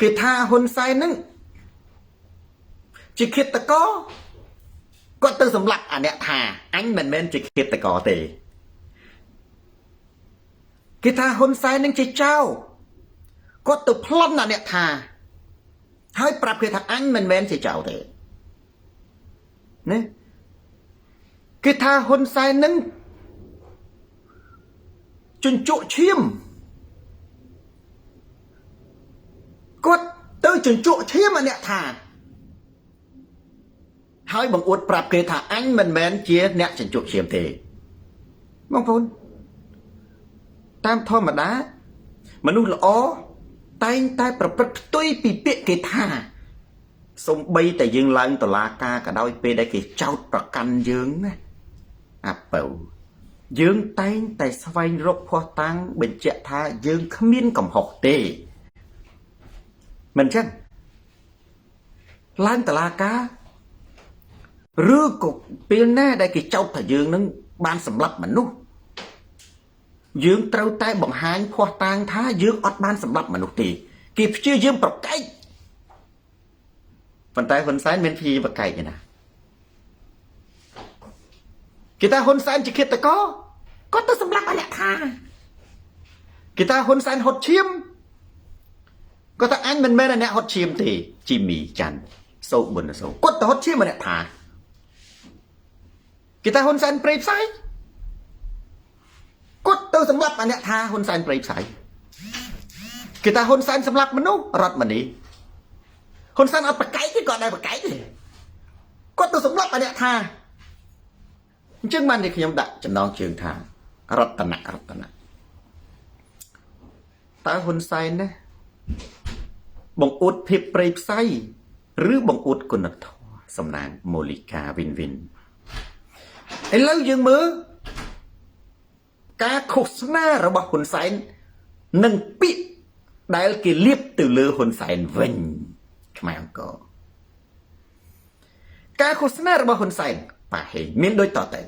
គេថាហ៊ុនសែននឹងជាឃាតករគាត់ទៅសម្លាប់អាអ្នកថាអញមិនមែនជាឃាតករទេគេថាហ៊ុនសែននឹងជាចៅគាត់ទៅប្លន់អាអ្នកថាហើយប្រាប់គេថាអញមិនមែនជាចៅទេណាគេថាហ៊ុនសែននឹងជញ្ជក់ឈាមគាត់ទៅជញ្ជក់ឈាមអាអ្នកថាហើយបង្អួតប្រាប់គេថាអញមិនមែនជាអ្នកជញ្ជក់ឈាមទេបងប្អូនតាមធម្មតាមនុស្សល្អតែងតែប្រព្រឹត្តផ្ទុយពីពាក្យគេថាសំបីតែយើងឡើងតុលាការក៏ដោយពេលដែលគេចោទប្រកាន់យើងណាអាពៅយើងតែងតែស្វែងរកភស្តុតាងបញ្ជាក់ថាយើងគ្មានកំហុសទេមិនចឹងឡើងតុលាការឬក៏ពេលណាដែលគេចោទថាយើងនឹងបានសម្លាប់មនុស្សយើងត្រូវតែបង្ហាញភស្តុតាងថាយើងអត់បានសម្លាប់មនុស្សទេគេព្យាយាមប្រកែកប៉ុន្តែហ៊ុនសែនមានព្យាយាមប្រកែកទេណាគេថាហ៊ុនសែនជាឃាតករគាត់ទៅសម្លាប់អាអ្នកថាគេថាហ៊ុនសែនហត់ឈាមគាត់ថាអញមិនមែនអ្នកហត់ឈាមទេជីមីច័ន្ទសូប៊ុនសូគាត់ទៅហត់ឈាមអាអ្នកថាគេថាហ៊ុនសែនព្រៃផ្សៃគាត់ទៅសម្លាប់អាអ្នកថាហ៊ុនសែនព្រៃផ្សៃគេថាហ៊ុនសែនសម្លាប់មនុស្សរត់មនីហ៊ុនសែនអត់ប្រកែកទេគាត់ដែរប្រកែកទេគាត់ទៅសម្លាប់អាអ្នកថាអញ្ចឹងបានតែខ្ញុំដាក់ចំណងជើងថារតនៈតើហ៊ុនសែនណាបង្អួតភាពព្រៃផ្សៃឬបង្អួតគុណធម៌សំណាងមូលិកាវិនឥឡូវយើងមើលការឃោសនារបស់ហ៊ុនសែននិងពាក្យដែលគេលាបទៅលើហ៊ុនសែនវិញខ្មែរអង្គរការឃោសនារបស់ហ៊ុនសែនប៉ាហេងមានដូចតទៅ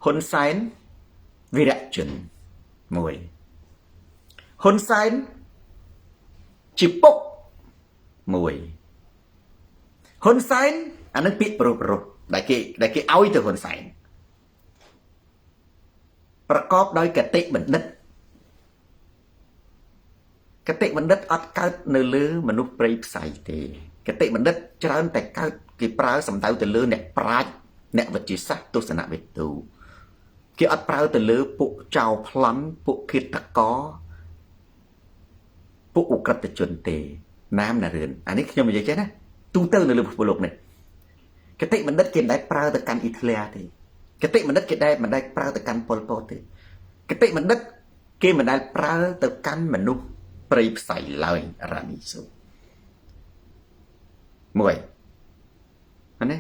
ហ៊ុនសែនវីរៈជនមួយហ៊ុនសែនជាពុកមួយហ៊ុនសែនអានឹងពាក្យប្រុសដែលគេឲ្យទៅហ៊ុនសែនប្រកបដោយកតិបណ្ឌិតកតិបណ្ឌិតអត់កើតនៅលើមនុស្សព្រៃផ្សៃទេកតិបណ្ឌិតច្រើនតែកើតគេប្រើសំដៅទៅលើអ្នកប្រាជ្ញអ្នកវិទ្យាសាស្ត្រទស្សនវិទូគេអត់ប្រើទៅលើពួកចៅប្លន់ពួកឃាតករពួកឧក្រិដ្ឋជនទេណាមណារឿនអានេះខ្ញុំនិយាយចេះណាទូទៅនៅលើពិភពលោកនេះកតិបណ្ឌិតគេមិនដែលប្រើទៅកាន់អ៊ីតាលីទេកតិបណ្ឌិតគេមិនដែលប្រើទៅកាន់ប៉ុលពតទេកតិបណ្ឌិតគេមិនដែលប្រើទៅកាន់មនុស្សព្រៃផ្សៃឡើយរ៉ានីសូមួយអានេះ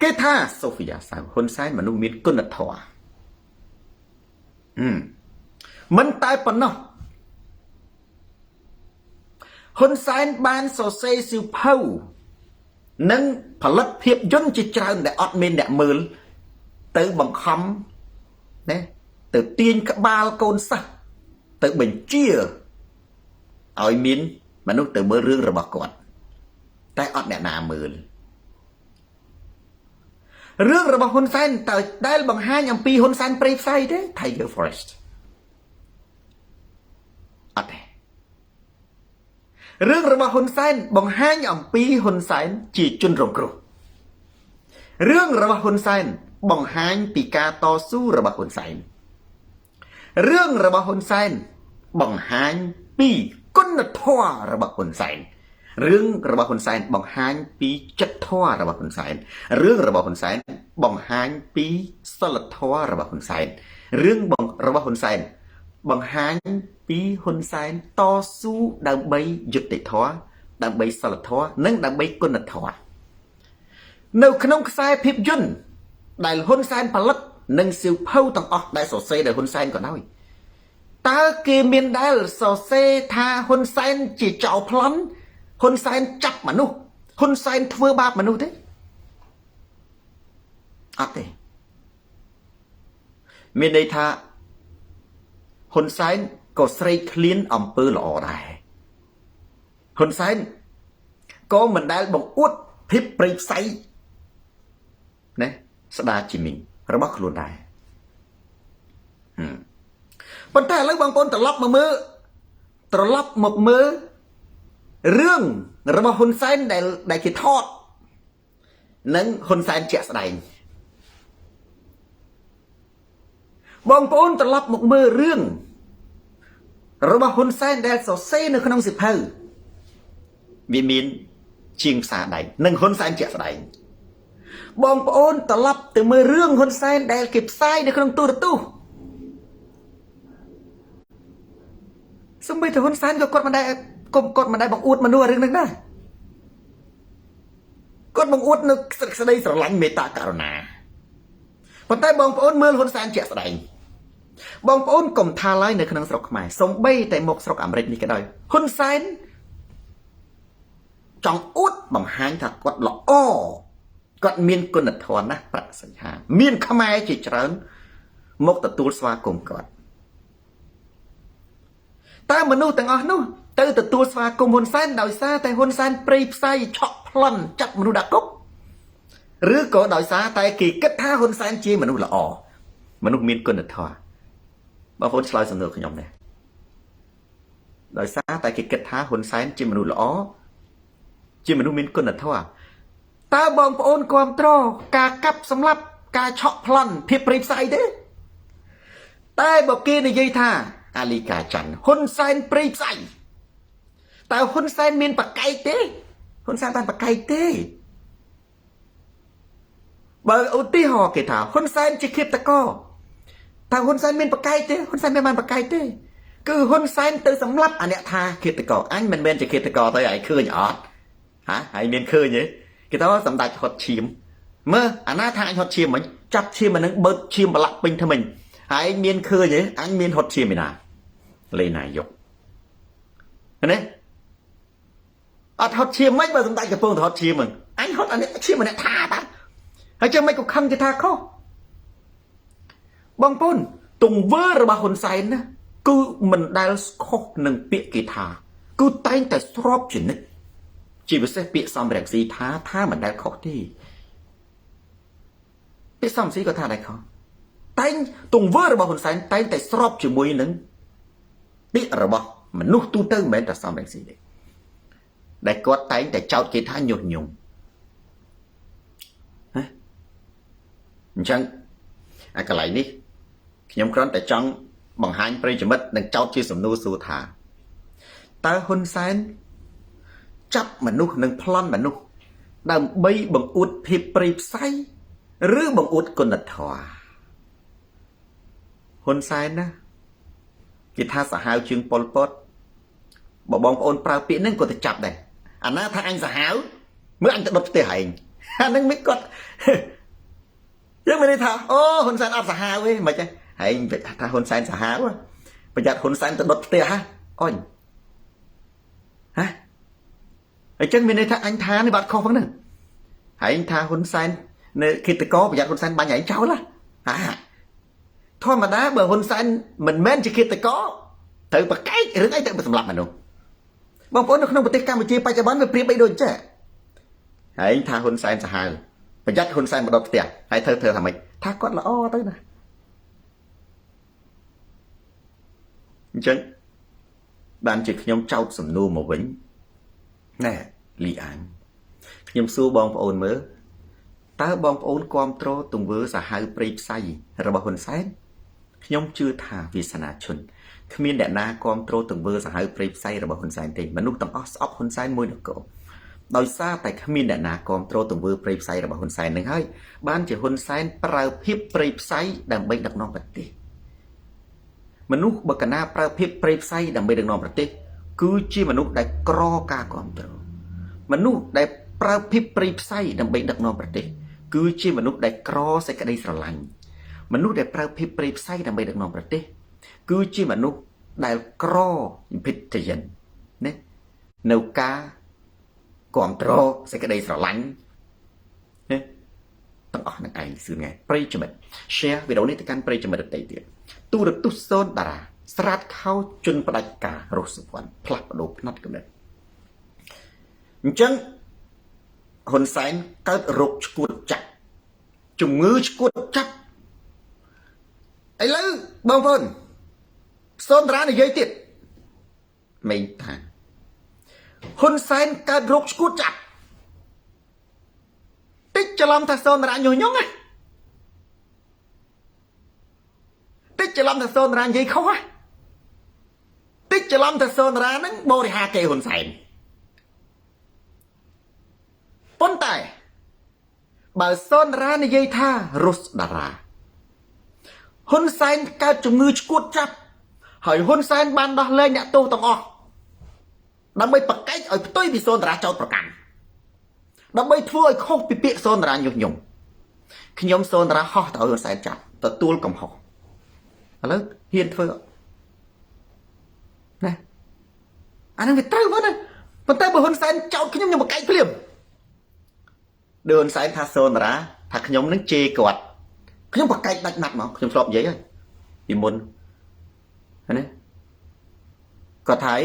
គេថាសូហ្វីយ៉ាសាវហ៊ុនសែនមនុស្សមានគុណធម៌មិនតែប៉ុណ្ណោះហ៊ុនសែនបានសរសេរសៀវភៅនិងផលិតភាពយន្តជាច្រើនដែលអត់មានអ្នកមើលទៅបង្ខំណាទៅទាញក្បាលកូនសិស្សទៅបញ្ជាឲ្យមានមនុស្សទៅមើលរឿងរបស់គាត់តែអត់អ្នកណាមើលរឿងរបស់ហ៊ុនសែនតើដែលបង្ហាញអំពីហ៊ុនសែនព្រៃផ្សៃទេ Tiger Forest អត់ទេរឿងរបស់ហ៊ុនសែនបង្ហាញអំពីហ៊ុនសែនជាជនរងគ្រោះរឿងរបស់ហ៊ុនសែនបង្ហាញពីការតស៊ូរបស់ហ៊ុនសែនរឿងរបស់ហ៊ុនសែនបង្ហាញពីគុណធម៌របស់ហ៊ុនសែនរឿងរបស់ហ៊ុនសែនបង្ហាញពីចិត្តធម៌របស់ហ៊ុនសែនរឿងរបស់ហ៊ុនសែនបង្ហាញពីសិលធម៌របស់ហ៊ុនសែនរឿងរបស់ហ៊ុនសែនបង្ហាញពីហ៊ុនសែនតស៊ូដើម្បីយុត្តិធម៌ដើម្បីសិលធម៌និងដើម្បីគុណធម៌នៅក្នុងខ្សែភាពយន្តដែលហ៊ុនសែនផលិតនិងសៀវភៅទាំងអស់ដែលសរសេរដោយហ៊ុនសែនក៏ដោយតើគេមានដែលសរសេរថាហ៊ុនសែនជាចៅប្លន់ហ៊ុនសែនចាប់មនុស្សហ៊ុនសែនធ្វើបាបមនុស្សទេអត់ទេមានន័យថា ហ៊ុនសែនក៏ស្រេកឃ្លានអំពើល្អដែរហ៊ុនសែនក៏មិនដែលបង្អួតភាពព្រៃផ្សៃណាស្ដារជីមីងរបស់ខ្លួនដែរប៉ុន្តែឥឡូវបងប្អូនត្រឡប់មកមើលរឿងរបស់ហ៊ុនសែនដែលគេថតនិងហ៊ុនសែនជាក់ស្ដែងបងប្អូនត្រឡប់មកមើលរឿងរបស់ហ៊ុនសែនដែលសរសេរនៅក្នុងសៀវភៅវាមានជាងផ្សារដៃនិងហ៊ុនសែនជាក់ស្ដែងបងប្អូនត្រឡប់ទៅមើលរឿងហ៊ុនសែនដែលគេផ្សាយនៅក្នុងទូរទស្សន៍សូម្បីតែហ៊ុនសែនក៏គាត់មិនដែលបង្អួតមនុស្សរឿងហ្នឹងដែរគាត់បង្អួតនៅក្តីស្រឡាញ់មេត្តាករុណាប៉ុន្តែបងប្អូនមើលហ៊ុនសែនជាក់ស្ដែងបងប្អូនកុំថាឡើយនៅក្នុងស្រុកខ្មែរសូម្បីតែមកស្រុកអាមេរិកនេះក៏ដោយហ៊ុនសែនចង់អួតបង្ហាញថាគាត់ល្អគាត់មានគុណធម៌ណាស់ប្រាក់សញ្ញាមានខ្មែរជាច្រើនមកទទួលស្វាគមន៍គាត់តែមនុស្សទាំងអស់នោះទៅទទួលស្វាគមន៍ហ៊ុនសែនដោយសារតែហ៊ុនសែនព្រៃផ្សៃឆក់ប្លន់ចាប់មនុស្សដាក់គុកឬក៏ដោយសារតែគេគិតថាហ៊ុនសែនជាមនុស្សល្អមនុស្សមានគុណធម៌បងប្អូនឆ្លើយសំណួរខ្ញុំដែរដោយសារតែគេគិតថាហ៊ុនសែនជាមនុស្សល្អជាមនុស្សមានគុណធម៌តើបងប្អូនគាំទ្រការកាប់សម្លាប់ការឆក់ប្លន់ភាពព្រៃផ្សៃទេតែបើគេនិយាយថាអាលីកាច័ន្ទហ៊ុនសែនព្រៃផ្សៃតើហ៊ុនសែនមានបកែកទេហ៊ុនសែនបានបកែកទេបើឧទាហរណ៍គេថាហ៊ុនសែនជាឃាតករតើហ៊ុនសែនមានបកែកទេហ៊ុនសែនមានបានបកែកទេគឺហ៊ុនសែនទៅសម្លាប់អាអ្នកថាឃាតករអញមិនមែនជាឃាតករទេឯងឃើញអត់ហើយមានឃើញទេគេថាសម្ដេចហត់ឈាមមើលអាណាថាអញហត់ឈាមមិញចាប់ឈាមអានឹងបើកឈាមប្រឡាក់ពេញថ្មិញហើយមានឃើញទេអញមានហត់ឈាមឯណាលេនាយកណាអត់ហត់ឈាមមិនបើសម្ដេចកំពុងតែហត់ឈាមហ្នឹងអញហត់អានេះឈាមអានេះថាតាហើយចាំមិនក៏ខឹងគេថាខុសបងប្អូនទង្វើរបស់ហ៊ុនសែនណាគឺមិនដែលខុសនឹងពាក្យគេថាគឺតែងតែស្របជានិច្ចជាពិសេសពាក្យសំរងស៊ីថាមិនដែលខុសទេពាក្យសំស៊ីក៏ថាដែរខុសតែទង្វើរបស់ហ៊ុនសែនតែងតែស្របជាមួយនឹងពាក្យរបស់មនុស្សទូទៅមិនមែនតែសំរងស៊ីទេដែលគាត់តែងតែចោទគេថាញុះញង់អញ្ចឹងអាកន្លែងនេះខ្ញុំគ្រាន់តែចង់បង្ហាញប្រិយមិត្តនិងចោទជាសំណួរសួរថាតើហ៊ុនសែនចាប់មនុស្សនិងប្លន់មនុស្សដើម្បីបង្អួតភាពព្រៃផ្សៃឬបង្អួតគុណធម៌ហ៊ុនសែនណាគេថាសាហាវជាងប៉ុលពតបើបងប្អូនប្រើពាក្យហ្នឹងក៏ទៅចាប់ដែរអាណាថាអញសាហាវមើលអញទៅដុតផ្ទះឯងអាហ្នឹងមិនគាត់យើងមិនថាអូហ៊ុនសែនអត់សាហាវទេមិនចឹងឯងថាហ៊ុនសែនសាហាវប្រយ័ត្នហ៊ុនសែនទៅដុតផ្ទះហ៎អញអញ្ចឹងមានន័យថាអញថានេះបាត់ខុសហ្នឹងឯងថាហ៊ុនសែននៅគិតកោប្រយ័ត្នហ៊ុនសែនបាញ់ឯងចោលធម្មតាបើហ៊ុនសែនមិនមែនជាគិតកោត្រូវប្រកែករឿងអីទៅសម្លាប់មនុស្សបងប្អូននៅក្នុងប្រទេសកម្ពុជាបច្ចុប្បន្នវាប្រៀបបីដូចចេះឯងថាហ៊ុនសែនសាហាវប្រយ័ត្នហ៊ុនសែនមកដុតផ្ទះហើយធ្វើថាម៉េចថាគាត់ល្អទៅណាអញ្ចឹងបានជាខ្ញុំចោទសំណួរមកវិញណែលីអានខ្ញុំសួរបងប្អូនមើលតើបងប្អូនគាំទ្រទង្វើសាហាវព្រៃផ្សៃរបស់ហ៊ុនសែនខ្ញុំជឿថាវាសនាជនគ្មានអ្នកណាគាំទ្រទង្វើសាហាវព្រៃផ្សៃរបស់ហ៊ុនសែនទេមនុស្សទាំងអស់ស្អប់ហ៊ុនសែនមួយនគរដោយសារតែគ្មានអ្នកណាគាំទ្រទង្វើព្រៃផ្សៃរបស់ហ៊ុនសែននឹងហើយបានជាហ៊ុនសែនប្រើភាពព្រៃផ្សៃដើម្បីដឹកនាំប្រទេសមនុស្សបើកណាប្រើភាពព្រៃផ្សៃដើម្បីដឹកនាំប្រទេសគឺជាមនុស្សដែលក្រការគាំទ្រមនុស្សដែលប្រើភាពព្រៃផ្សៃដើម្បីដឹកនាំប្រទេសគឺជាមនុស្សដែលក្រសេចក្តីស្រឡាញ់មនុស្សដែលប្រើភាពព្រៃផ្សៃដើម្បីដឹកនាំប្រទេសគឺជាមនុស្សដែលក្រភិតយិនណានៅការគាំទ្រសេចក្តីស្រឡាញ់ណាទាំងអស់នឹងឯងសឿនថ្ងៃប្រិយមិត្ត share វីដេអូនេះទៅកាន់ប្រិយមិត្តដទៃទៀតទូរទស្សន៍សូនតារា ស្រាតខោជន់ផ្ដាច់ការរស់សុវណ្ណផ្លាស់ប្ដូរផ្នែកកំណត់អញ្ចឹងហ៊ុនសែនកើតរោគឈួតចាប់ជំងឺឈួតចាប់ឥឡូវបងប្អូនសូនតារានិយាយទៀតមេងថាហ៊ុនសែនកើតរោគឈួតចាប់តិចច្រឡំថាសូនតារាញុះញង់ណាតិចច្រឡំថាសូនតារានិយាយខុសណាតិចច្រឡំថាសូនតារាហ្នឹងបរិហាគេហ៊ុនសែនប៉ុន្តែបើសូនតារានិយាយថារុស្តារាហ៊ុនសែនកើតជំងឺឈួតចាប់ហើយហ៊ុនសែនបានដោះលែងអ្នកទោសទាំងអស់ដើម្បីប្រកែកឲ្យផ្ទុយពីសូនតារាចោតប្រកាន់ដើម្បីធ្វើឲ្យខុសពីពាក្យសូនតារាញុះញង់ខ្ញុំសូនតារាហោះទៅឲ្យហ៊ុនសែនចាប់ទទួលកំហុសឥឡូវហ៊ានធ្វើណាអានឹងវាត្រូវមកណាប៉ុន្តែបើហ៊ុនសែនចោតខ្ញុំប្រកែកភ្លាមដូចហ៊ុនសែនថាសូនតារាថាខ្ញុំនឹងជេរគាត់ខ្ញុំប្រកែកដាច់ណាត់មកខ្ញុំធ្លាប់និយាយហើយពីមុនណាគាត់ថា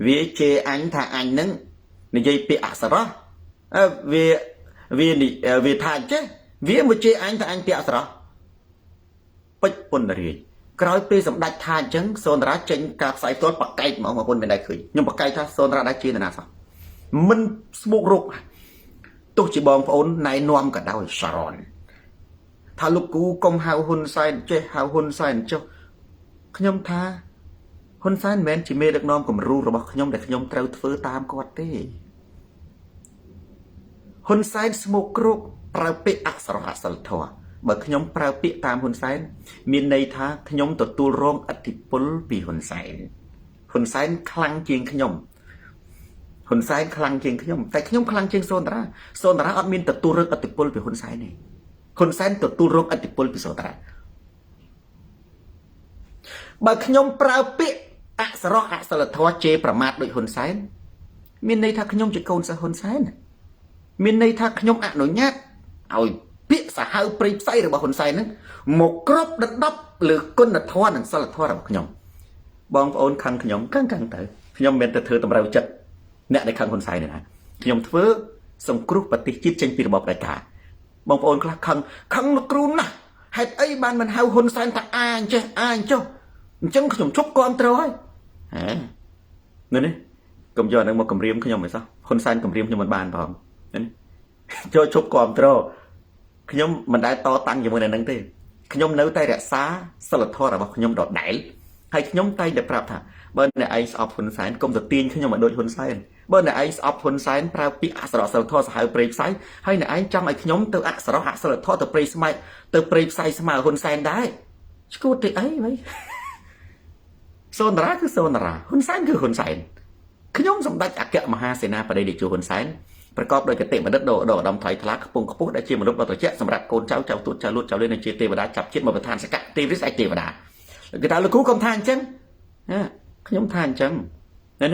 វាជេរអញថាអញនឹងនិយាយពាក្យអក្សរវាថាអញ្ចេះវាមកជេរអញថាអញពាក្យអក្សរពេជ្រពុនរាជក្រោយពេលសម្ដេចថាអញ្ចឹងសូនតារាចេញការផ្សាយផ្ទាល់ប្រកែកមកបងប្អូនមានតែឃើញខ្ញុំប្រកែកថាសូនតារាដែរជេរនរណាសោះមិនស្មុគរុកទោះជាបងប្អូនណែនាំក៏ដោយសារ៉នថាលោកគូកុំហៅហ៊ុនសែនចេះហៅហ៊ុនសែនចុះខ្ញុំថាហ៊ុនសែនមិនមែនជាមេដឹកនាំគំរូរបស់ខ្ញុំដែលខ្ញុំត្រូវធ្វើតាមគាត់ទេហ៊ុនសែនស្មុគរុកប្រើពាក្យអក្សរអសិលធម៌បើខ្ញុំប្រើពាក្យតាមហ៊ុនសែនមានន័យថាខ្ញុំទទួលរងឥទ្ធិពលពីហ៊ុនសែនហ៊ុនសែនខ្លាំងជាងខ្ញុំហ៊ុនសែនខ្លាំងជាងខ្ញុំតែខ្ញុំខ្លាំងជាងសូនតារាអត់មានទទួលរងឥទ្ធិពលពីហ៊ុនសែនទេហ៊ុនសែនទទួលរងឥទ្ធិពលពីសូនតារាបើខ្ញុំប្រើពាក្យអក្សរអសិលធម៌ជេរប្រមាថដូចហ៊ុនសែនមានន័យថាខ្ញុំជាកូនសិស្សហ៊ុនសែនមានន័យថាខ្ញុំអនុញ្ញាតឲ្យពាក្យសាហាវព្រៃផ្សៃរបស់ហ៊ុនសែនហ្នឹងមកគ្របដណ្ដប់លើគុណធម៌និងសិលធម៌របស់ខ្ញុំបងប្អូនខឹងខ្ញុំខឹងទៅខ្ញុំមិនមែនទៅធ្វើតម្រូវចិត្តអ្នកដែលខឹងហ៊ុនសែនទេណាខ្ញុំធ្វើសង្គ្រោះប្រទេសជាតិចេញពីរបបផ្ដាច់ការបងប្អូនខ្លះខឹងលោកគ្រូណាស់ហេតុអីបានមិនហៅហ៊ុនសែនថាអាអញ្ចេះអញ្ចឹងខ្ញុំជប់គាំទ្រហើយនេះកុំយកហ្នឹងមកគម្រាមខ្ញុំមិនសោះហ៊ុនសែនគម្រាមខ្ញុំមិនបានផងនេះចូលជប់គាំទ្រខ្ញុំមិនដែលតតាំងជាមួយនឹងទេខ្ញុំនៅតែរក្សាសិលធម៌របស់ខ្ញុំដដែលហើយខ្ញុំតែងតែប្រាប់ថាបើអ្នកឯងស្អប់ហ៊ុនសែនកុំទៅទាញខ្ញុំឲ្យដូចហ៊ុនសែនបើអ្នកឯងស្អប់ហ៊ុនសែនប្រើពាក្យអក្សរសិលធម៌សាហាវព្រៃផ្សៃហើយអ្នកឯងចង់ឲ្យខ្ញុំទៅអក្សរអសិលធម៌ទៅព្រៃស្មៃទៅព្រៃផ្សៃស្មើហ៊ុនសែនដែរឈួតទៅអីវិញសូនតារាគឺសូនតារាហ៊ុនសែនគឺហ៊ុនសែនខ្ញុំសម្ដេចអគ្គមហាសេនាបតីតេជោហ៊ុនសែនប្រកបដោយគតិបណ្ឌិតដ៏ឧត្តមថ្លៃថ្លាខ្ពង់ខ្ពស់ដែលជាមនុស្សដ៏ត្រជាក់សម្រាប់កូនចៅទូតចៅលួតចៅលឿននិងជាទេវតាចាប់ជាតិមកប្រធានសកៈទេវរិទ្ធឯកទេវតាគេថាលោកគ្រូកុំថាអញ្ចឹងខ្ញុំថាអញ្ចឹង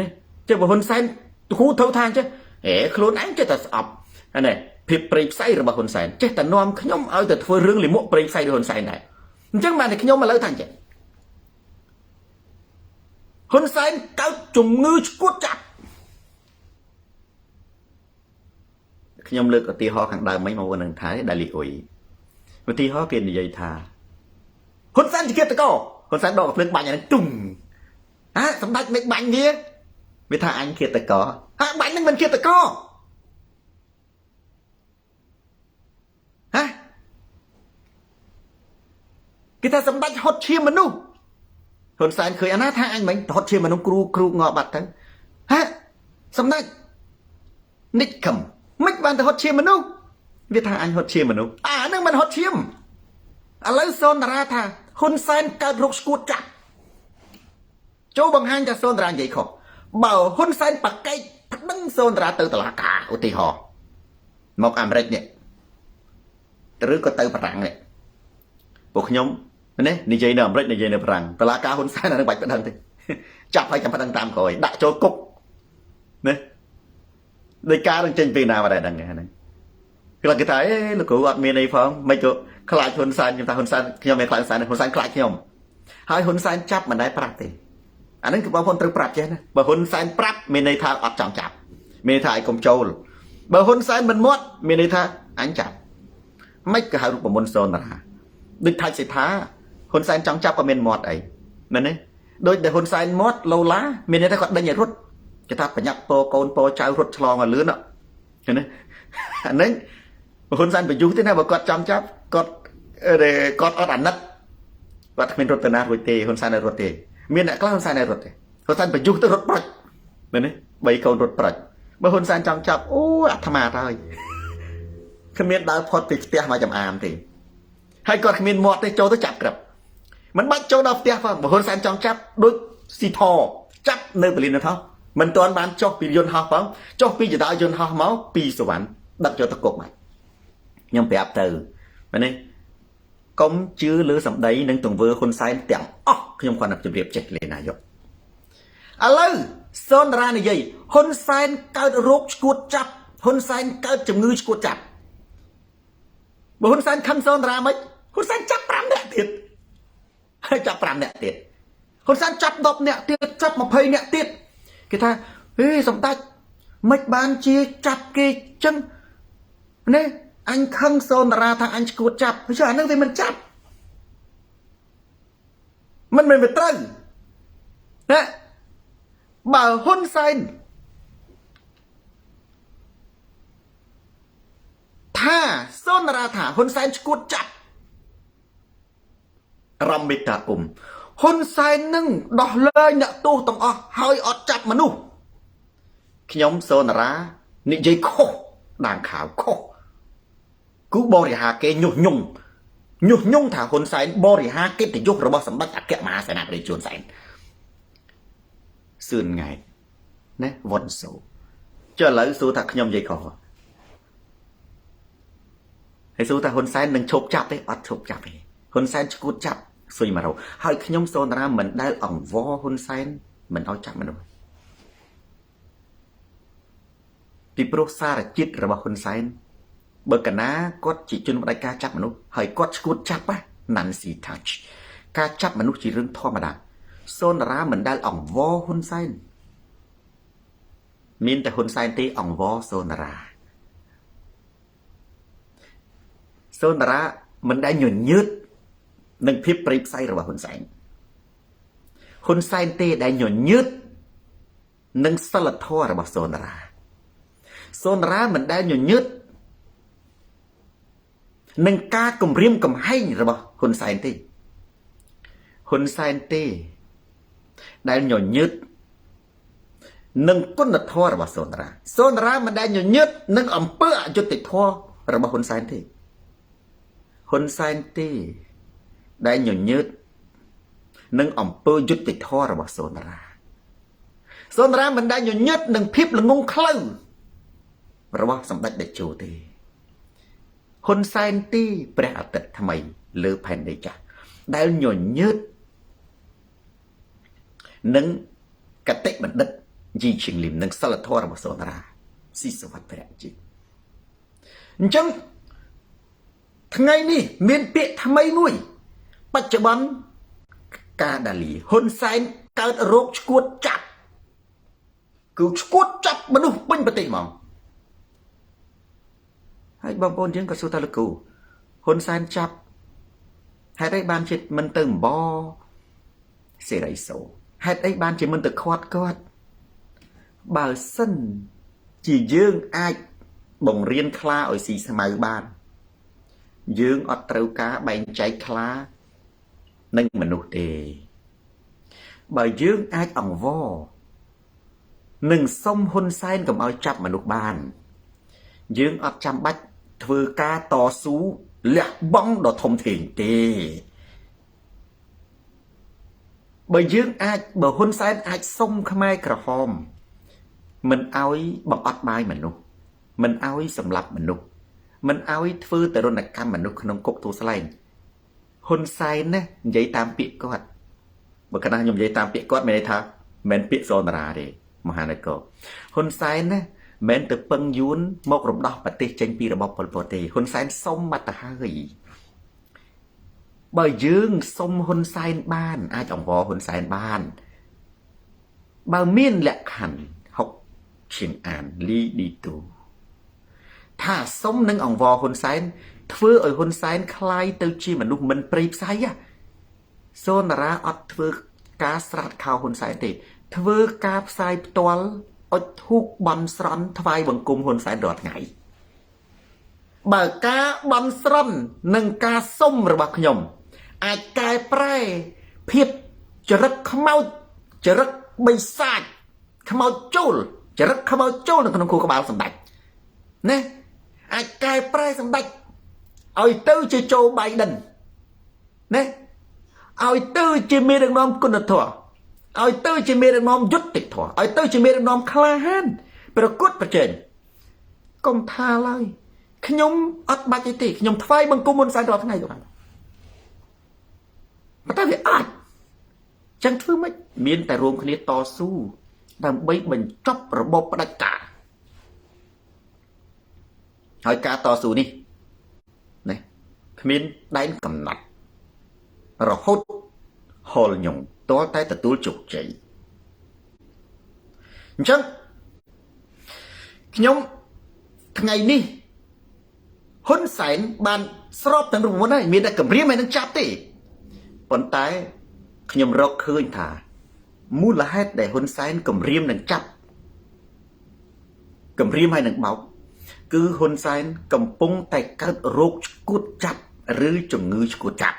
នេះចុះបើហ៊ុនសែនគ្រូធ្វើថាអញ្ចឹងខ្លួនឯងចេះតែស្អប់នេះភាពព្រៃផ្សៃរបស់ហ៊ុនសែនចេះតែនាំខ្ញុំឲ្យទៅធ្វើរឿងលិមួកព្រៃផ្សៃរបស់ហ៊ុនសែនដែរអញ្ចឹងបានតែខ្ញុំឥឡូវថាអញ្ចឹងហ៊ុនសែនកើតជំងឺឈួតចាប់ខ្ញុំលើកឧទាហរណ៍ខាងដើមមិនមកនឹងថាដាលីអ៊ុយឧទាហរណ៍គេនិយាយថាហ៊ុនសែនជាគិតតកហ៊ុនសែនដកភ្លើងបាញ់អានឹងទុំសម្ដេចមិនបាញ់វាថាអញគិតតកបាញ់នឹងមិនគិតតកគេថាសម្ដេចហត់ឈាមមនុស្សហ៊ុនសែនឃើញអាណាថាអញមិនហត់ឈាមមនុស្សគ្រូងាប់បាត់ទៅសម្ដេចនិចខំមិនបានទៅហត់ឈាមមនុស្សវាថាអញហត់ឈាមមនុស្សហ្នឹងមិនហត់ឈាមឥឡូវសូនតារាថាហ៊ុនសែនកើតរោគស្គួតចាប់ចូលបង្ហាញថាសូនតារានិយាយខុសបើហ៊ុនសែនប្រកែកប្តឹងសូនតារាទៅតុលាការឧទាហរណ៍មកអាមេរិកនេះឬក៏ទៅបារាំងនេះពួកខ្ញុំនេះនិយាយនៅអាមេរិកនិយាយនៅបារាំងតុលាការហ៊ុនសែនអានឹងបាច់ប្តឹងទេចាប់ឲ្យចាំប្តឹងតាមក្រោយដាក់ចូលគុកណាដោយការនឹងចេញពីណាមកដែរដឹងហ្នឹងគាត់គេថាលោកគ្រូអត់មានអីផងមិនទៅខ្លាចហ៊ុនសែនខ្ញុំថាហ៊ុនសែនខ្ញុំមិនខ្លាចហ៊ុនសែនខ្លាចខ្ញុំ ហើយហ៊ុនសែនចាប់មិនដែរប្រាប់ទេអាហ្នឹងគឺបងប្អូនត្រូវប្រាប់ចេះណាបើហ៊ុនសែនប្រាប់មានន័យថាអត់ចង់ចាប់មានន័យថាឲ្យកុំចូលបើហ៊ុនសែនមិនមាត់មានន័យថាអញចាប់មិនក៏ហៅរូបមន្តសូនរាដូចថាច់សិដ្ឋាហ៊ុនសែនចង់ចាប់ក៏មានមាត់អីមែនទេដូចដែលហ៊ុនសែនមាត់ឡូឡាមានន័យថាគាត់ដេញឲ្យរត់គេថាប្រញាប់ពកូនពចៅរត់ឆ្លងឲ្យលឿនឃើញទេអាហ្នឹងហ៊ុនសែនបញ្យុះទេណាបើគាត់ចង់ចាប់គាត់អត់អាណិតគាត់គ្មានរត់ទៅណារួចទេហ៊ុនសែនឲ្យរត់ទេមានអ្នកខ្លះហ៊ុនសែនឲ្យរត់ទេហ៊ុនសែនបញ្យុះទៅរត់ប្រាច់មែនទេ3កូនរត់ប្រាច់បើហ៊ុនសែនចង់ចាប់អូអាត្មាទៅហើយគ្មានដើរផុតពីផ្ទះមកចំអាមទេហើយគាត់គ្មានមាត់ទេចូលទៅចាប់ក្រឹបមិនបាច់ចូលដល់ផ្ទះផងបើហ៊ុនសែនចង់ចាប់ដូចស៊ីធចាប់នៅបលីននោះថោះមិនទាន់បានចុះពីយន្តហោះផងចុះពីចតាយន្តហោះមកពីសវណ្ណដឹកយកទៅគុកមកខ្ញុំប្រាប់ទៅមែនទេកុំជឿលើសម្ដីនិងទង្វើហ៊ុនសែនទាំងអស់ខ្ញុំគាត់ជម្រាបចេះលេនាយកឥឡូវសូនរានិយាយហ៊ុនសែនកើតរោគឈួតចាប់ហ៊ុនសែនកើតជំងឺឈួតចាប់បើហ៊ុនសែនខឹងសូនរាមិនហ៊ុនសែនចាប់5នាក់ទៀតហើយចាប់5នាក់ទៀតហ៊ុនសែនចាប់10នាក់ទៀតចាប់20នាក់ទៀតគេថាហេសម្ដេចមិនបានជាចាប់គេចឹងនេះអញខឹងសូនរាថាអញឈួតចាប់ហើយចុះអានឹងវាមិនចាប់មិនមែនវាត្រូវណាបើហ៊ុនសែនថាសូនរាថាហ៊ុនសែនឈួតចាប់រំមិតាហ៊ុនសែននឹងដោះលែងអ្នកទោសទាំងអស់ហើយអត់ចាប់មនុស្សខ្ញុំសូនរានិយាយខុសដាងខាវខុសគឺបរិហាគេញុះញង់ថាហ៊ុនសែនបរិហាកិត្តិយសរបស់សម្ដេចអគ្គមហាសេនាបតីជួនសែនសឿនថ្ងៃណាវ៉ុនសូចុះឥឡូវសួរថាខ្ញុំនិយាយខុសហើយសួរថាហ៊ុនសែននឹងឈប់ចាប់ទេអត់ឈប់ចាប់ទេហ៊ុនសែនឈួតចាប់ស៊ុយមករោហើយខ្ញុំសូនរាមិនដែលអង្វរហ៊ុនសែនមិនឲ្យចាប់មនុស្សពីព្រោះសារជាតិរបស់ហ៊ុនសែនបើកណាគាត់ជាជនបដិការចាប់មនុស្សហើយគាត់ឈួតចាប់ណាន់ស៊ីថាច់ការចាប់មនុស្សជារឿងធម្មតាសូនរាមិនដែលអង្វរហ៊ុនសែនមានតែហ៊ុនសែនទេអង្វរសូនរាសូនរាមិនដែលញញើតនឹងភាពព្រៃផ្សៃរបស់ហ៊ុនសែនហ៊ុនសែនទេដែលញញើតនឹងសិលធម៌របស់សូនរាមិនដែលញញើតនឹងការគំរាមកំហែងរបស់ហ៊ុនសែនទេហ៊ុនសែនទេដែលញញើតនឹងគុណធម៌របស់សូនរាមិនដែលញញើតនឹងអំពើអយុត្តិធម៌របស់ហ៊ុនសែនទេហ៊ុនសែនទេដែលញញើតនឹងអំពើយុត្តិធម៌របស់សូនរាមិនដែលញញើតនឹងភាពល្ងងខ្លៅរបស់សម្ដេចតេជោទេហ៊ុនសែនទេព្រះអាទិត្យថ្មីលើផែនដីចាស់ដែលញញើតនឹងកតិបណ្ឌិតយីឈៀងលីមនឹងសិលធម៌របស់សូនរាស៊ីសវត្តព្រះជីអញ្ចឹងថ្ងៃនេះមានពាក្យថ្មីមួយបច្ចុប្បន្នកាដាលីហ៊ុនសែនកើតរោគឈួតចាប់គឺឈួតចាប់មនុស្សពេញប្រទេសហ្មងហើយបងប្អូនយើងក៏សួរថាលោកគ្រូហ៊ុនសែនចាប់ហេតុអីបានជាមិនទៅអំបសេរីសូហេតុអីបានជាមិនទៅខាត់គាត់បើសិនជាយើងអាចបង្រៀនខ្លាឲ្យស៊ីស្មៅបានយើងអត់ត្រូវការបែងចែកខ្លានិងមនុស្សទេបើយើងអាចអង្វរនឹងសុំហ៊ុនសែនកុំឲ្យចាប់មនុស្សបានយើងអត់ចាំបាច់ធ្វើការតស៊ូលះបង់ដ៏ធំធេងទេបើហ៊ុនសែនអាចសុំខ្មែរក្រហមមិនឲ្យបង្អត់បាយមនុស្សមិនឲ្យសម្លាប់មនុស្សមិនឲ្យធ្វើទរណកម្មមនុស្សក្នុងគុកទួលស្លែងហ៊ុនសែនណានិយាយតាមពាក្យគាត់បើកណាខ្ញុំនិយាយតាមពាក្យគាត់មានន័យថាមិនពាក្យសូនរាទេមហានគរហ៊ុនសែនណាមិនទៅពឹងយួនមករំដោះប្រទេសចេញពីរបបប៉ុលពតទេហ៊ុនសែនសុំបាត់ទៅហើយ បើយើងសុំហ៊ុនសែនបានអាចអង្វរហ៊ុនសែនបានបើមានលក្ខខណ្ឌ6ឈៀងអានលីឌីទូថាសុំនឹងអង្វរហ៊ុនសែនធ្វើឲ្យហ៊ុនសែនคล้ายទៅជាមនុស្សមិនព្រៃផ្សៃសូនរាអត់ធ្វើការស្រាតខោហ៊ុនសែនទេធ្វើការផ្សាយផ្ទាល់អុជធូបបន់ស្រន់ថ្វាយបង្គំហ៊ុនសែនរាល់ថ្ងៃបើការបន់ស្រន់និងការសុំរបស់ខ្ញុំអាចកែប្រែភាពចរិតខ្មោចចរិតបិសាចខ្មោចចូលចរិតខ្មោចចូលនៅក្នុងខួរក្បាលសម្ដេចណាអាចកែប្រែសម្ដេចឲ្យទៅជាโจ Biden ណាឲ្យទៅជាមេដឹកនាំគុណធម៌ឲ្យទៅជាមេដឹកនាំយុត្តិធម៌ឲ្យទៅជាមេដឹកនាំក្លាហានប្រកួតប្រជែងកុំថាឡើយខ្ញុំអត់បាច់ទេខ្ញុំថ្វាយបង្គំហ៊ុនសែនរាល់ថ្ងៃទៅបានប៉ុន្តែវាអាចចឹងធ្វើម៉េចមានតែរួមគ្នាតស៊ូដើម្បីបញ្ចប់របបផ្ដាច់ការហើយការតស៊ូនេះណាគ្មានដែនកំណត់រហូតហលញងតតែទទួលជោគជ័យអញ្ចឹងខ្ញុំថ្ងៃនេះហ៊ុនសែនបានស្របទាំងរូបមន្តហើយមានតែគម្រាមហើយនឹងចាប់ទេប៉ុន្តែខ្ញុំរកឃើញថាមូលហេតុដែលហ៊ុនសែនគម្រាមនឹងចាប់គម្រាមហើយនឹងបោកគឺហ៊ុនសែនកំពុងតែកើតរោគឆ្កួតចាប់ឬជំងឺឆ្កួតចាប់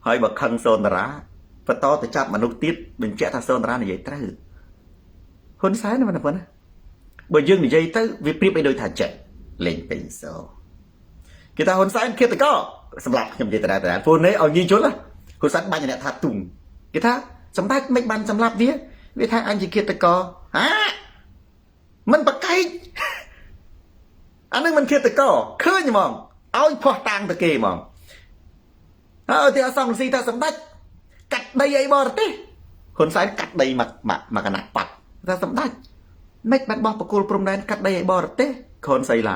ហើយបើខឹងសូនតារាបន្តទៅចាប់មនុស្សទៀតបញ្ជាក់ថាសូនតារានិយាយត្រូវហ៊ុនសែនមិនប៉ុណ្ណាបើយើងនិយាយទៅវាប្រៀបឲ្យដូចថាចេះលេងពេញសោគេថាហ៊ុនសែនឃាតករសម្រាប់ខ្ញុំនិយាយតែព្រោះនេះឲ្យងាយយល់ហ៊ុនសែនបាញ់អ្នកថាទុំគេថាសម្ដេចមិនបានសម្លាប់វាថាអញជាឃាតករមិនប្រកែកអានឹងមិនឃាតករឃើញហ្មងឲ្យផោះតាំងទៅគេហ្មងហើយទីអសង្ឃស៊ីថាសម្ដេចកាត់ដីអីបរទេសហ៊ុនសែនកាត់ដីមកគណៈបកថាសម្ដេចមិនបានបោះបកគលព្រំដែនកាត់ដីអីបរទេសខុនសៃឡា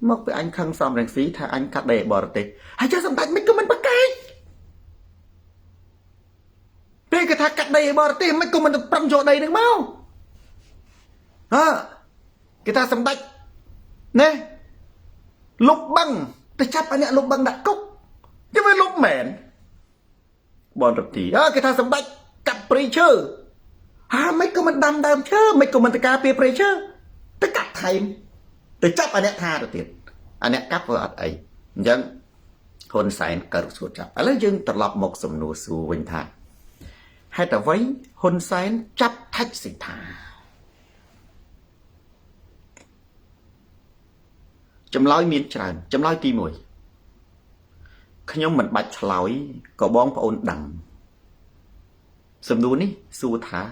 មកពីអញខឹងសំរងស៊ីថាអញកាត់ដីអីបរទេសហើយចុះសម្ដេចមិនក៏មិនប្រកែកពេលគេថាកាត់ដីអីបរទេសមិនក៏មិនប្រឹងយកដីនឹងមកគេថាសម្ដេចណាលុបបឹងទៅចាប់អាអ្នកលុបបឹងដាក់គុកchứ mới lúc mẹn bọn rập thì cái thằng sầm bách cặp preacher mấy cô mình đâm chứ mấy cô mình ta cà phê preacher tất cả thầy từ chấp anh tha được tiền anh cắp vào ấy dân hôn sайн cờ sụt chấp lấy dân tập lập một sầm nụ sù bình thà hay là với hôn sайн chấp thách sĩ thà chấm lói miên tràn chấm lói ti mùi ខ្ញុំមិនបាច់ឆ្លើយក៏បងប្អូនដឹងសំណួរនេះសួរថា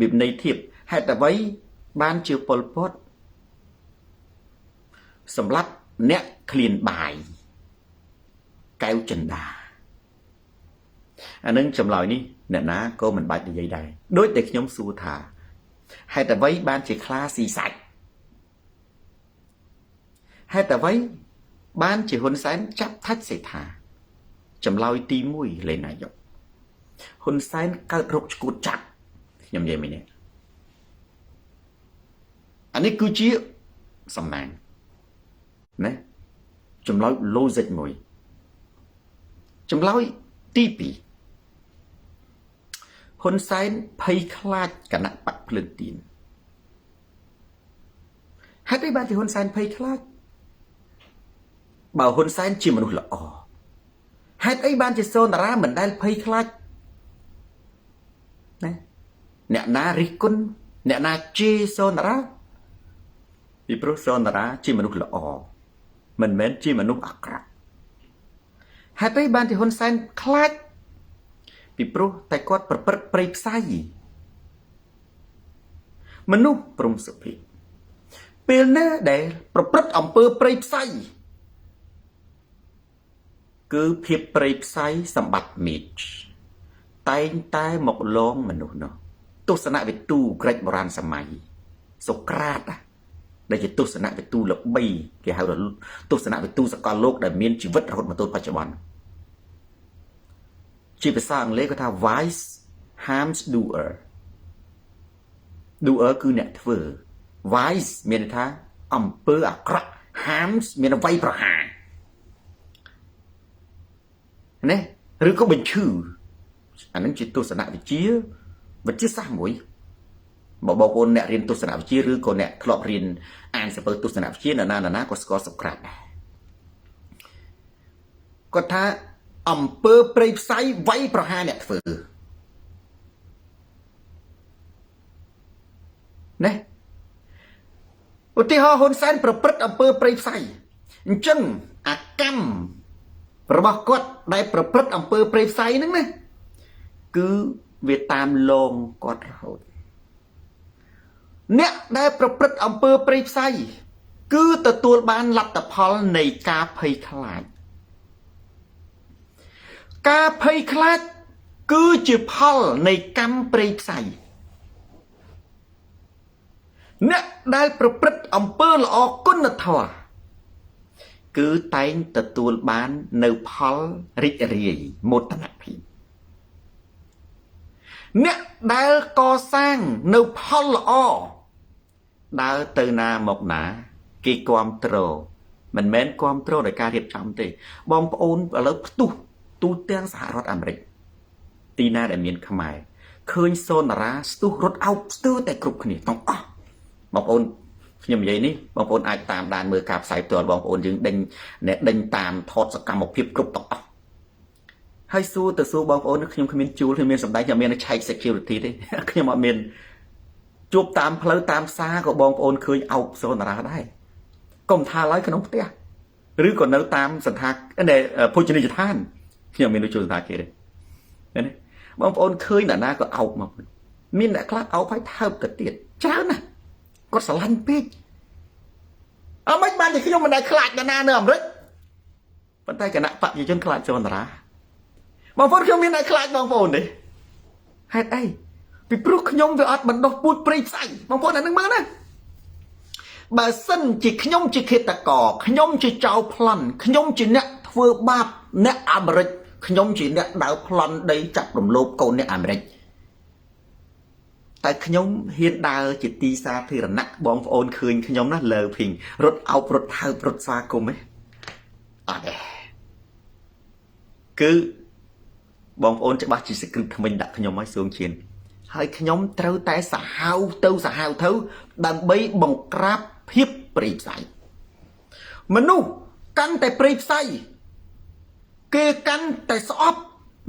វិបន័យធៀបហេតុអ្វីបានជាប៉ុលពតសម្រាប់អ្នកឃ្លានបាយកែវចិន្តាអានឹងចម្លើយនេះអ្នកណាក៏មិនបាច់និយាយដែរដូចតែខ្ញុំសួរថាហេតុអ្វីបានជាខ្លាស៊ីសាច់ហេតុអ្វីបានជាហ៊ុនសែនចាប់ថាច់សេដ្ឋាចម្លើយទី1លេងនាយកហ៊ុនសែនកើតរោគឆ្កួតចាប់ខ្ញុំនិយាយមិញនេះអានេះគឺជាសំណាងណាចម្លើយ logic មួយចម្លើយទី2ហ៊ុនសែនភ័យខ្លាចគណៈបកភ្លើងទៀនហេតុអីបានជាហ៊ុនសែនភ័យខ្លាចបើហ៊ុនសែនជាមនុស្សល្អហេតុអីបានជាសូនតារាមិនដែលភ័យខ្លាចណាអ្នកណារិះគន់អ្នកណាជេរសូនតារាពីព្រោះសូនតារាជាមនុស្សល្អមិនមែនជាមនុស្សអាក្រក់ហេតុអីបានជាហ៊ុនសែនខ្លាចពីព្រោះតែគាត់ប្រព្រឹត្តព្រៃផ្សៃមនុស្សព្រំសុភីពេលណាដែលប្រព្រឹត្តអំពើព្រៃផ្សៃគឺភាពព្រៃផ្សៃសម្បត្តិមីចតែងតែមកលងមនុស្សនោះទស្សនវិទូក្រិចបុរាណសម័យសូក្រាត ដែលជាទស្សនៈវិទូល្បីគេហៅថាទស្សនៈវិទូសកលលោកដែលមានជីវិតរហូតមកទល់បច្ចុប្បន្នជាភាសាអង់គ្លេសគេថា wise harms doer doer គឺអ្នកធ្វើ wise មានន័យថាអំពើអាក្រក់ harms មានន័យវាយប្រហារណាឬក៏បញ្ឈឺអានឹងជាទស្សនៈវិជ្ជាសាស្ត្រមួយបងប្អូនអ្នករៀនទស្សនវិជ្ជាឬក៏អ្នកធ្លាប់រៀនអានសៀវភៅទស្សនវិជ្ជាណាក៏ស្គាល់សុក្រាតដែរគាត់ថាអំពើព្រៃផ្សៃវាយប្រហារអ្នកធ្វើណាឧទាហរណ៍ហ៊ុនសែនប្រព្រឹត្តអំពើព្រៃផ្សៃអញ្ចឹងអាកម្មរបស់គាត់ដែលប្រព្រឹត្តអំពើព្រៃផ្សៃហ្នឹងណាគឺវាតាមលងគាត់រហូតអ្នកដែលប្រព្រឹត្តអំពើព្រៃផ្សៃគឺទទួលបានលទ្ធផលនៃការភ័យខ្លាចការភ័យខ្លាចគឺជាផលនៃកម្មព្រៃផ្សៃអ្នកដែលប្រព្រឹត្តអំពើល្អគុណធម៌គឺតែងទទួលបាននៅផលរីករាយមោទនភាពអ្នកដែលកសាងនៅផលល្អដើរទៅណាមកណាគេគ្រប់គ្រងមិនមែនគ្រប់គ្រងដោយការរៀបចំទេបងប្អូនឥឡូវផ្ទុះទូទាំងសហរដ្ឋអាមេរិកទីណាដែលមានខ្មែរឃើញសូនារាស្ទុះរត់អោបស្ទើរតែគ្រប់គ្នាទាំងអស់បងប្អូនខ្ញុំនិយាយនេះបងប្អូនអាចតាមដានមើលការផ្សាយផ្ទាល់បងប្អូនយើងដេញតាមថតសកម្មភាពគ្រប់ទាំងអស់ហើយសួរបងប្អូនខ្ញុំគ្មានជួលខ្ញុំមានសម្ដែងខ្ញុំមានឆែក security ទេខ្ញុំអត់មានជួបតាមផ្លូវតាមផ្សារក៏បងប្អូនឃើញអោបសូនារាដែរកុំថាឡើយក្នុងផ្ទះឬក៏នៅតាមសន្តាភោជនីយដ្ឋានខ្ញុំមានជួយសន្តាគេទេណាបងប្អូនឃើញអ្នកណាក៏អោបមកមានអ្នកខ្លះអោបឲ្យថើបទៅទៀតច្រើនណាស់គាត់ស្រឡាញ់ពេកអត់មិនបានតែខ្ញុំមិនដែលខ្លាចអ្នកណានៅអាមេរិកប៉ុន្តែគណៈបព្វជិជនខ្លាចសូនារាបងប្អូនខ្ញុំមានតែខ្លាចបងប្អូនទេហេតុអីពីព្រោះខ្ញុំវាអត់បណ្ដោះពូជព្រៃផ្សៃបងប្អូនអានឹងមើលណាបើសិនជាខ្ញុំជាឃាតករខ្ញុំជាចៅប្លន់ខ្ញុំជាអ្នកធ្វើបាបអ្នកអាមេរិកខ្ញុំជាអ្នកដើរប្លន់ដីចាប់រំលោភកូនអ្នកអាមេរិកតែខ្ញុំហ៊ានដើរជាទីសាធារណៈបងប្អូនឃើញខ្ញុំណាលើភីងរត់អោបរត់ថើបរត់ស្វាគមន៍ទេអត់ទេគឺបងប្អូនច្បាស់ជាសក្រិតថ្មិញដាក់ខ្ញុំឲ្យសួងឈានហើយខ្ញុំត្រូវតែសាហាវទៅដើម្បីបង្ក្រាបភាពព្រៃផ្សៃមនុស្សកាន់តែព្រៃផ្សៃគេកាន់តែស្អប់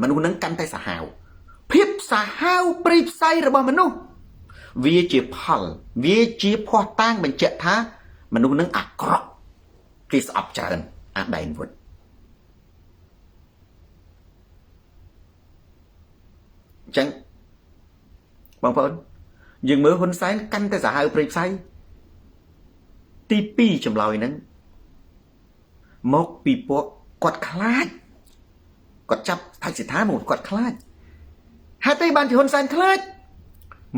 មនុស្សនឹងកាន់តែសាហាវភាពសាហាវព្រៃផ្សៃរបស់មនុស្សវាជាផលវាជាភ័ស្តុតាងបញ្ជាក់ថាមនុស្សនឹងអាក្រក់គេស្អប់ច្រើនអាដែងវុតអញ្ចឹងបងប្អូនយើងមើលហ៊ុនសែនកាន់តែសាហាវព្រៃផ្សៃទី2ចម្លើយហ្នឹងមកពីពួកគាត់ខ្លាចគាត់ចាប់ថៃសិដ្ឋាមកគាត់ខ្លាចហេតុអីបានជាហ៊ុនសែនខ្លាច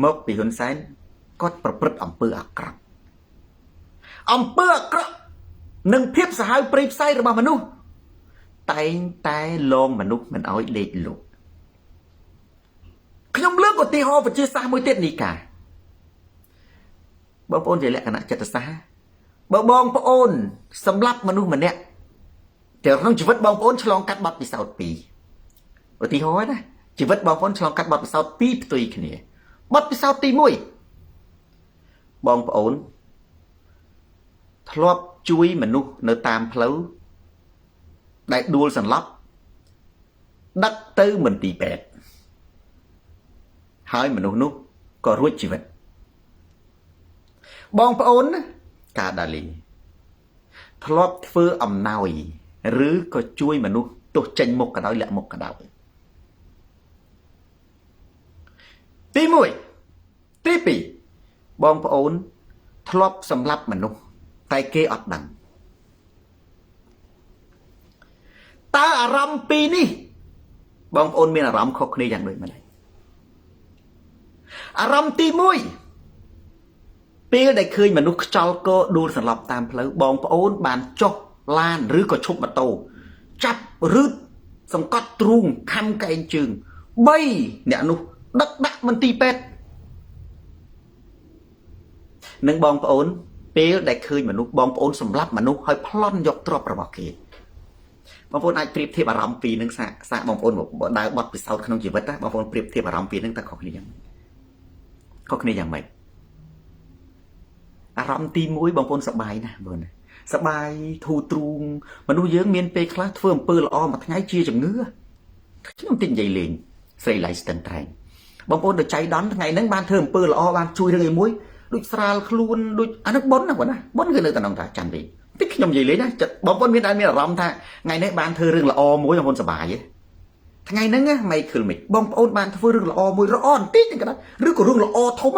មកពីហ៊ុនសែនគាត់ប្រព្រឹត្តអំពើអាក្រក់និងភាពសាហាវព្រៃផ្សៃរបស់មនុស្សតែងតែលងមនុស្សមិនឲ្យលេចលោកខ្ញុំលើកឧទាហរណ៍វិទ្យាសាស្ត្រមួយទៀតនេះកាបងប្អូនជាលក្ខណៈចិត្តសាស្ត្របើបងប្អូនសម្លាប់មនុស្សម្នាក់តែក្នុងជីវិតបងប្អូនឆ្លងកាត់បទពិសោធន៍2ឧទាហរណ៍ណាជីវិតបងប្អូនឆ្លងកាត់បទពិសោធន៍2ផ្ទុយគ្នាបទពិសោធន៍ទី1បងប្អូនធ្លាប់ជួយមនុស្សនៅតាមផ្លូវដែលដួលសន្លប់ដឹកទៅមន្ទីរពេទ្យហើយមនុស្សនោះក៏រួចជីវិតបងប្អូនកាដាលីធ្លាប់ធ្វើអំណោយឬក៏ជួយមនុស្សទោះចេញមុខក៏ដោយលាក់មុខក៏ដោយទី1ទី2បងប្អូនធ្លាប់សម្លាប់មនុស្សតែគេអត់ដឹងតើអារម្មណ៍ពីរនេះបងប្អូនមានអារម្មណ៍ខុសគ្នាយ៉ាងដូចម្តេចអារម្មណ៍ទី1 ពេលដែលឃើញមនុស្សខ្ចល់កដួលសន្លប់តាមផ្លូវបងប្អូនបានចុះឡានឬក៏ឈប់ម៉ូតូចាប់រឺតសង្កត់ទ្រូងខំកែងជើង3អ្នកនោះដឹកដាក់មន្ទីរពេទ្យនឹងបងប្អូនពេលដែលឃើញមនុស្សបងប្អូនសម្លាប់មនុស្សហើយប្លន់យកទ្រព្យរបស់គេបងប្អូនអាចប្រៀបធៀបអារម្មណ៍ពីរនឹងសាកបងប្អូនដើរបត់ពិសោធន៍ក្នុងជីវិតណាបងប្អូនប្រៀបធៀបអារម្មណ៍ពីរនឹងតើខុសគ្នាយ៉ាងម៉េចអារម្មណ៍ទី1បងប្អូនសប្បាយណាស់បងប្អូនសប្បាយធូរទ្រូងមនុស្សយើងមានពេលខ្លះធ្វើអំពើល្អមួយថ្ងៃជាជំងឺខ្ញុំតិចនិយាយលេងស្រីឡៃស្ទឹងត្រែងបងប្អូនទៅចៃដន្យថ្ងៃហ្នឹងបានធ្វើអំពើល្អបានជួយរឿងអីមួយដូចស្រាលខ្លួនដូចអានោះបុណ្យណាបងណាបុណ្យគឺនៅតែក្នុងតាច័ន្ទវិញតិចខ្ញុំនិយាយលេងណាបងប្អូនមានអារម្មណ៍ថាថ្ងៃនេះបានធ្វើរឿងល្អមួយបងប្អូនសប្បាយទេថ្ងៃហ្នឹងមិនឃើញមិនបងប្អូនបានធ្វើរឿងល្អមួយល្អបន្តិចហ្នឹងក៏ដោយឬក៏រឿងល្អធំ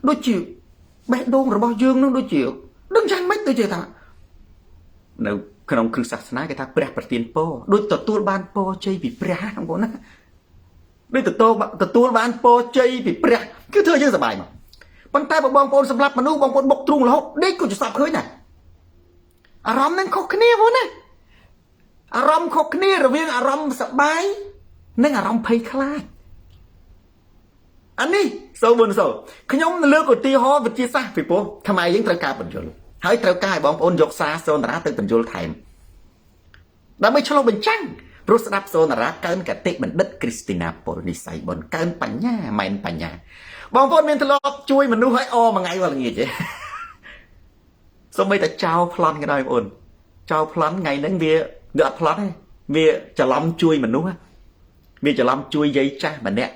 ដូចជាបេះដូងរបស់យើងនឹងដូចជាដឹងយ៉ាងម៉េចដូចជាថានៅក្នុងគ្រឹះសាសនាគេថាព្រះប្រទានពរដូចទទួលបានពរជ័យពីព្រះបងប្អូនណាដូចទទួលបានពរជ័យពីព្រះគឺធ្វើយើងសប្បាយមកប៉ុន្តែបើបងប្អូនសម្រាប់មនុស្សបងប្អូនបុកទ្រូងរហូតដេកក៏ជាសពឃើញដែរអារម្មណ៍នឹងខុសគ្នាបងណាអារម្មណ៍ខុសគ្នារវាងអារម្មណ៍សប្បាយនិងអារម្មណ៍ភ័យខ្លាចអានេះសូមខ្ញុំលើកឧទាហរណ៍វិទ្យាសាស្ត្រពីព្រោះខ្មែរយើងត្រូវការបញ្យលហើយត្រូវការឲ្យបងប្អូនយកសារសូនរាទៅបញ្យលថែមដើម្បីឆ្លុះបញ្ចាំងព្រោះស្ដាប់សូនរាកើនកតិបណ្ឌិតគ្រីស្ទីណាប៉ុលនិស័យបុនកើនបញ្ញាម៉ែនបញ្ញាបងប្អូនមានធ្លាប់ជួយមនុស្សឲ្យអមួយថ្ងៃវល់ល្ងាចទេសូម្បីតែចោលប្លន់ក៏ដោយបងប្អូនចោលប្លន់ថ្ងៃហ្នឹងវាអត់ប្លន់ទេវាច្រឡំជួយមនុស្សវាច្រឡំជួយយាយចាស់ម្នាក់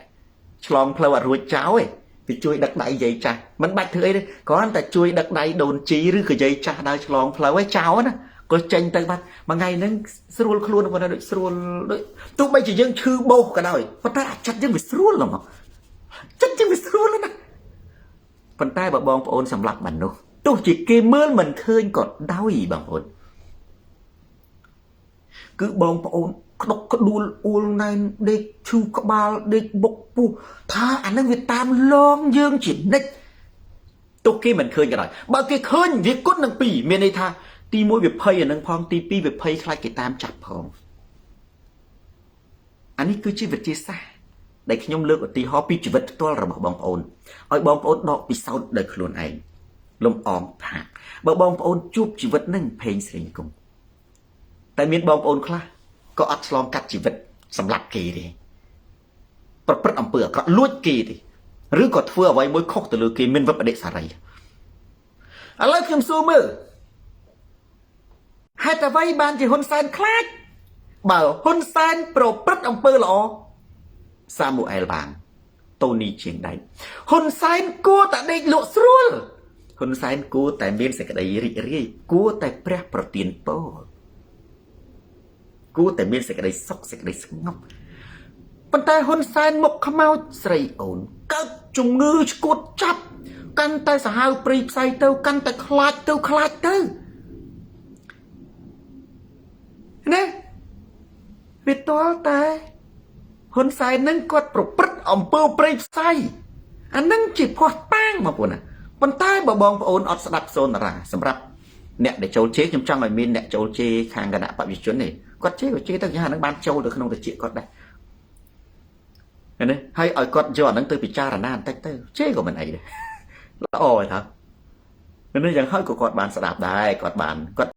ឆ្លងផ្លូវអត់រួចចោលទេវាជួយដឹកដៃយាយចាស់មិនបាច់ធ្វើអីទេគ្រាន់តែជួយដឹកដៃដូនជីឬក៏យាយចាស់ដើរឆ្លងផ្លូវឲ្យចោលណាក៏ចេញទៅបាត់មួយថ្ងៃហ្នឹងស្រួលខ្លួនបងប្អូនដូចស្រួលដូចទោះបីជាយើងឈឺបោសក៏ដោយប៉ុន្តែអាចិត្តយើងវាស្រួលហ្មងចិត្តយើងវាស្រួលណាប៉ុន្តែបើបងប្អូនសម្លាប់មនុស្សទោះជាគេមើលមិនឃើញក៏ដោយបងប្អូនគឺបងប្អូនក្តុកក្ដួលអួលណែនដេកឈឺក្បាលដេកបុកពោះថាអានឹងវាតាមឡងយើងជានិច្ចទោះគេមិនឃើញក៏ដោយបើគេឃើញវាគុណនឹងពីរមានន័យថាទី1វាភ័យអានឹងផងទី2វាភ័យខ្លាចគេតាមចាប់ផងអានេះគឺជាវិទ្យាសាស្ត្រដែលខ្ញុំលើកឧទាហរណ៍ពីជីវិតផ្ទាល់របស់បងប្អូនឲ្យបងប្អូនដកពិសោធន៍ដោយខ្លួនឯងលំអងផាកបើបងប្អូនជួបជីវិតនឹងភេងស្រីគង់តែមានបងប្អូនខ្លះក៏អត់ឆ្លងកាត់ជីវិតសម្រាប់គេទេប្រព្រឹត្តអំពើអាក្រក់លួចគេទេឬក៏ធ្វើអ្វីមួយខុសទៅលើគេមានវិបដិសារីឥឡូវខ្ញុំសួរមើលហេតុអ្វីបានជាហ៊ុនសែនខ្លាចបើហ៊ុនសែនប្រព្រឹត្តអំពើល្អសាមូអែលបានតូនីជាងដៃហ៊ុនសែនគួរតែដេកលក់ស្រួលហ៊ុនសែនគួរតែមានសេចក្តីរីករាយគួរតែព្រះប្រទានពរគួរតែមានសេចក្តីសុខសេចក្តីស្ងប់ប៉ុន្តែហ៊ុនសែនមុខខ្មោចស្រីអូនកើតជំងឺឆ្កួតចាប់កាន់តែសាហាវព្រៃផ្សៃទៅកាន់តែខ្លាចទៅណាវាតលតែហ៊ុនសែននឹងគាត់ប្រព្រឹត្តអំពើព្រៃផ្សៃអានឹងជាភ័ស្តុតាងបងប្អូនណាប៉ុន្តែបើបងប្អូនអត់ស្ដាប់សូនរាសម្រាប់អ្នកដែលចូលជេរខ្ញុំចង់ឲ្យមានអ្នកចូលជេរខាងគណៈបព្វជិជននេះគាត់ជេរទៅយ៉ាងហ្នឹងបានចូលទៅក្នុងតិចគាត់ដែរណាហើយឲ្យគាត់យកអាហ្នឹងទៅពិចារណាបន្តិចទៅជេរក៏មិនអីដែរល្អហើយថានេះយ៉ាងហើយក៏គាត់បានស្ដាប់ដែរគាត់